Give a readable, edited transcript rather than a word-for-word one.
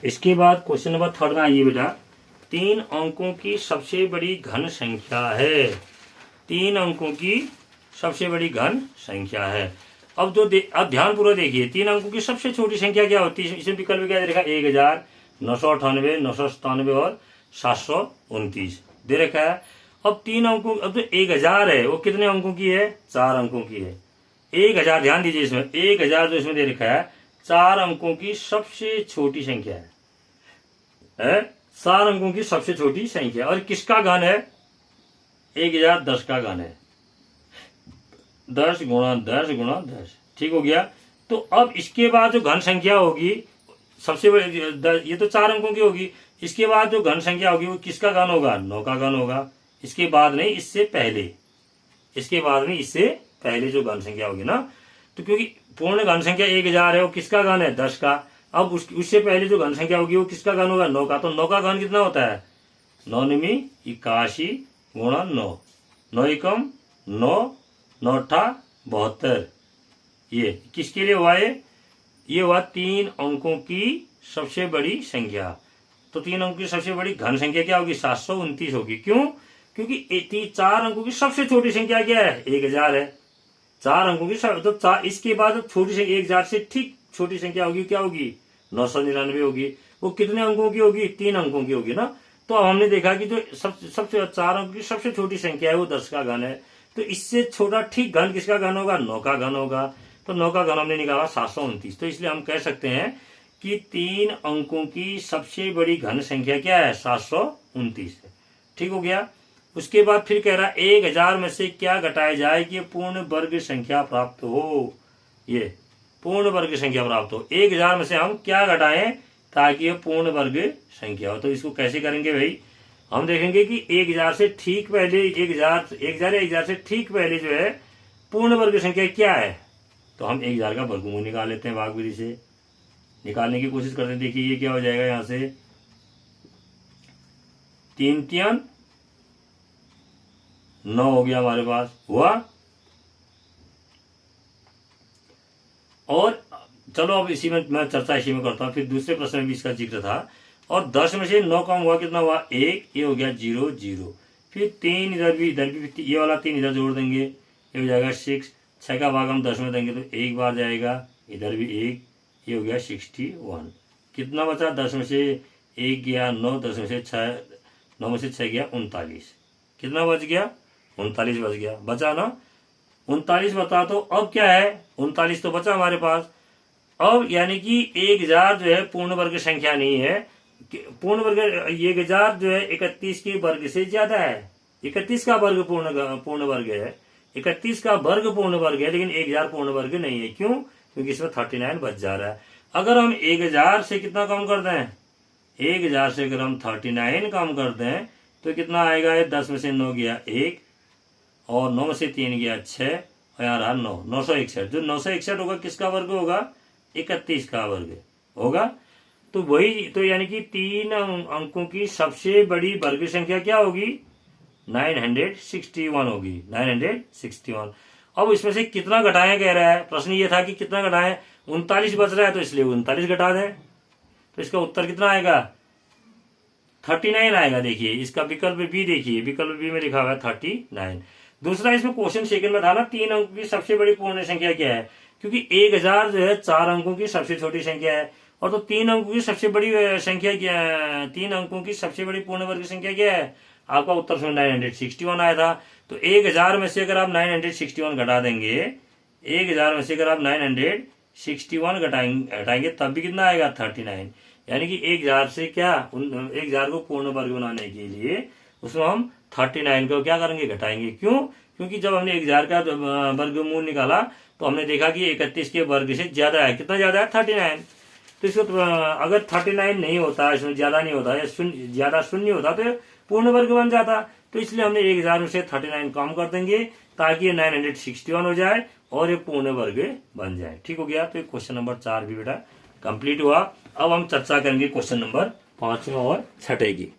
इसके बाद question number 3 में आइए बेटा। 3 अंकों की सबसे बड़ी घन संख्या है। 3 अंकों की सबसे बड़ी घन संख्या है। अब अब ध्यानपूर्वक देखिए, 3 अंकों की सबसे छोटी संख्या क्या होती है। इसमें विकल्प क्या दे रखा है, 1998, 997 और 729 दे रखा है। अब 3 अंकों, अब तो 1000 है, वो कितने अंकों की है, 4 अंकों की है। 1000, ध्यान दीजिए, इसमें 1000 जो इसमें दे रखा है 4 अंकों की सबसे छोटी संख्या है 4 अंकों की सबसे छोटी संख्या। और किसका घन है, 1000 10 का घन है, 10 गुणा 10 गुणा 10, ठीक हो गया। तो अब इसके बाद जो घन संख्या होगी सबसे बड़ी, ये तो 4 अंकों की होगी, इसके बाद जो घन संख्या होगी वो किसका घन होगा, 9 का घन होगा। इसके बाद नहीं, इससे पहले, इसके बाद में इससे पहले जो घन संख्या होगी ना, तो क्योंकि पूर्ण घन संख्या 1000 है, वो किसका घन है, 10 का। अब उससे पहले जो घन संख्या होगी वो किसका घन होगा, 9 का। तो 9 का घन कितना होता है, 9 निमी 81 गुणा 9, 9 एकम 9, 9 अट्ठा 72। ये किसके लिए हुआ, ये हुआ 3 अंकों की सबसे बड़ी संख्या। तो 3 अंकों की सबसे बड़ी घन संख्या क्या होगी, 729 होगी। क्यों, क्योंकि 4 अंकों की सबसे छोटी संख्या क्या है, 1000 है। 4 अंकों की तो इसके बाद छोटी संख्या 1000 से ठीक छोटी संख्या होगी, क्या होगी, 999 होगी। वो कितने अंकों की होगी, 3 अंकों की होगी ना। तो अब हमने देखा कि जो सबसे 4 अंकों की सबसे छोटी संख्या है वो 10 का घन है। तो इससे छोटा ठीक घन किसका घन होगा, 9 का घन होगा। तो 9 का घन हमने निकाला 729। तो इसलिए हम कह सकते हैं कि 3 अंकों की सबसे बड़ी घन संख्या क्या है, 729 है। ठीक हो गया। उसके बाद फिर कह रहा है 1000 में से क्या घटाया जाए कि पूर्ण वर्ग संख्या प्राप्त हो। ये पूर्ण वर्ग संख्या प्राप्त हो, 1000 में से हम क्या घटाएं ताकि ये पूर्ण वर्ग संख्या हो। तो इसको कैसे करेंगे भाई, हम देखेंगे कि 1000 से ठीक पहले 1000 से ठीक पहले जो है पूर्ण वर्ग संख्या क्या है। तो हम 1000 का वर्गमूल निकाल लेते हैं, भाग विधि से निकालने की कोशिश करते हैं। देखिए ये क्या हो जाएगा, यहां से 3 3 9 हो गया हमारे पास, हुआ। और चलो अब इसी में मैं चर्चा इसी में करता हूं। फिर दूसरे प्रश्न में भी इसका जिक्र था। और 10 में से 9 कम हुआ, कितना हुआ, 1, ये हो गया 0 0। फिर 3 इधर भी ये वाला 3 इधर जोड़ देंगे, ये हो जाएगा 6। 6 का भाग हम 10 में देंगे तो 1 बार जाएगा, इधर भी 1, ये हो गया 61। कितना बचा, 10 में से 1 गया 9, 10 में से 6, 9 में से 6 गया 39। कितना बच गया, 39 बच गया, बचा ना 39 बता। तो अब क्या है, 39 तो बचा हमारे पास। अब यानी कि 1000 जो है पूर्ण वर्ग संख्या नहीं है, पूर्ण वर्ग 1000 जो है 31 के वर्ग से ज्यादा है। 31 का वर्ग पूर्ण वर्ग है, 31 का वर्ग पूर्ण वर्ग है, लेकिन 1000 पूर्ण वर्ग नहीं है। क्यों, क्योंकि इसमें 39 बच जा रहा है। अगर हम 1000 से कितना कम कर दें, 1000 से अगर हम 39 कम कर दें तो कितना आएगा, 10 में से 9 गया 1, और 9 में से 3 गया 6, और यहाँ रहा 9, 961। जो 961 होगा किसका वर्ग होगा, 31 का वर्ग होगा। तो वही तो यानी कि 3 अंकों की सबसे बड़ी वर्ग संख्या क्या होगी, 961 होगी, 961। अब इसमें से कितना घटाएं कह रहा है, प्रश्न ये था कि कितना घटाएं, 39 बच रहा है तो इसलिए 39 घटा दें। तो इसका उत्तर कितना आएगा, 39 आएगा। देखिए इसका विकल्प बी, देखिए विकल्प बी में लिखा हुआ है 39। दूसरा इसमें क्वेश्चन सेकंड में था ना, 3 अंकों की सबसे बड़ी पूर्ण संख्या क्या है, क्योंकि 1000 जो है 4 अंकों की सबसे छोटी संख्या है। और तो 3 अंकों की सबसे बड़ी संख्या क्या है, 3 अंकों की सबसे बड़ी पूर्ण वर्ग संख्या क्या है, आपका उत्तर में 961 आया था। तो 1000 में से अगर आप 961 घटा देंगे, 1000 में से अगर आप 961 घटाएंगे तब भी कितना आएगा, 39। यानी कि 1000 से क्या, 1000 को पूर्ण वर्ग बनाने के लिए उसमें हम 39 को क्या करेंगे, घटाएंगे। क्यों, क्योंकि जब हमने 1000 का वर्गमूल निकाला तो हमने देखा कि 31 के वर्ग से ज्यादा है। कितना ज्यादा है, 39। तो इसको अगर 39 नहीं होता, इसमें ज्यादा नहीं होता, या ज्यादा शून्य होता तो पूर्ण वर्ग बन जाता। तो इसलिए हमने 1000 में से 39 कम कर देंगे ताकि ये 961 हो जाए और ये पूर्ण वर्ग बन जाए। ठीक हो गया। तो क्वेश्चन नंबर 4 भी बेटा कंप्लीट हुआ। अब हम चर्चा करेंगे क्वेश्चन नंबर 5 और 6 की।